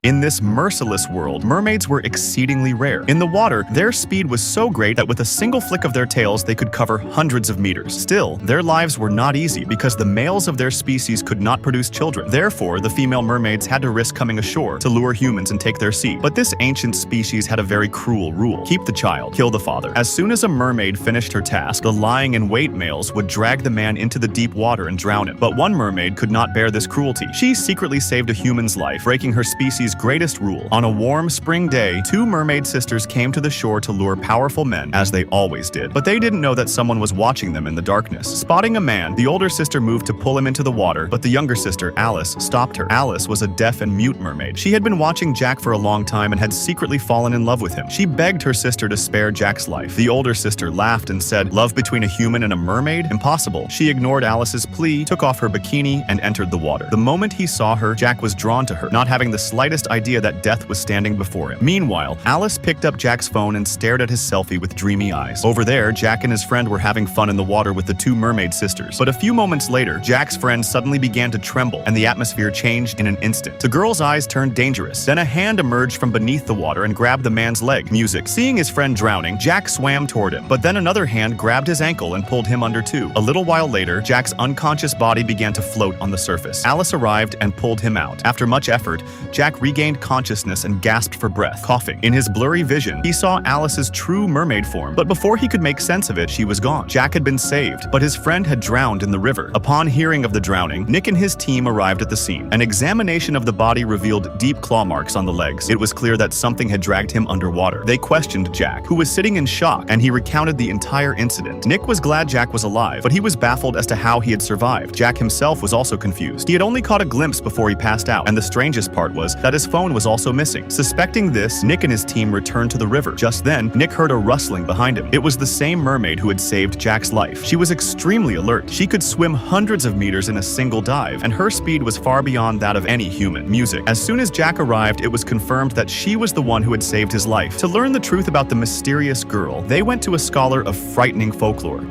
In this merciless world, mermaids were exceedingly rare. In the water, their speed was so great that with a single flick of their tails, they could cover hundreds of meters. Still, their lives were not easy because the males of their species could not produce children. Therefore, the female mermaids had to risk coming ashore to lure humans and take their seed. But this ancient species had a very cruel rule: keep the child, kill the father. As soon as a mermaid finished her task, the lying-in-wait males would drag the man into the deep water and drown him. But one mermaid could not bear this cruelty. She secretly saved a human's life, breaking her species' greatest rule. On a warm spring day, two mermaid sisters came to the shore to lure powerful men, as they always did. But they didn't know that someone was watching them in the darkness. Spotting a man, the older sister moved to pull him into the water, but the younger sister, Alice, stopped her. Alice was a deaf and mute mermaid. She had been watching Jack for a long time and had secretly fallen in love with him. She begged her sister to spare Jack's life. The older sister laughed and said, "Love between a human and a mermaid? Impossible." She ignored Alice's plea, took off her bikini, and entered the water. The moment he saw her, Jack was drawn to her, not having the slightest idea that death was standing before him. Meanwhile, Alice picked up Jack's phone and stared at his selfie with dreamy eyes. Over there, Jack and his friend were having fun in the water with the two mermaid sisters. But a few moments later, Jack's friend suddenly began to tremble, and the atmosphere changed in an instant. The girl's eyes turned dangerous. Then a hand emerged from beneath the water and grabbed the man's leg. Music. Seeing his friend drowning, Jack swam toward him. But then another hand grabbed his ankle and pulled him under too. A little while later, Jack's unconscious body began to float on the surface. Alice arrived and pulled him out. After much effort, Jack regained consciousness and gasped for breath, coughing. In his blurry vision, he saw Alice's true mermaid form, but before he could make sense of it, she was gone. Jack had been saved, but his friend had drowned in the river. Upon hearing of the drowning, Nick and his team arrived at the scene. An examination of the body revealed deep claw marks on the legs. It was clear that something had dragged him underwater. They questioned Jack, who was sitting in shock, and he recounted the entire incident. Nick was glad Jack was alive, but he was baffled as to how he had survived. Jack himself was also confused. He had only caught a glimpse before he passed out, and the strangest part was that his phone was also missing. Suspecting this, Nick and his team returned to the river. Just then, Nick heard a rustling behind him. It was the same mermaid who had saved Jack's life. She was extremely alert. She could swim hundreds of meters in a single dive, and her speed was far beyond that of any human. Music. As soon as Jack arrived, it was confirmed that she was the one who had saved his life. To learn the truth about the mysterious girl, they went to a scholar of frightening folklore.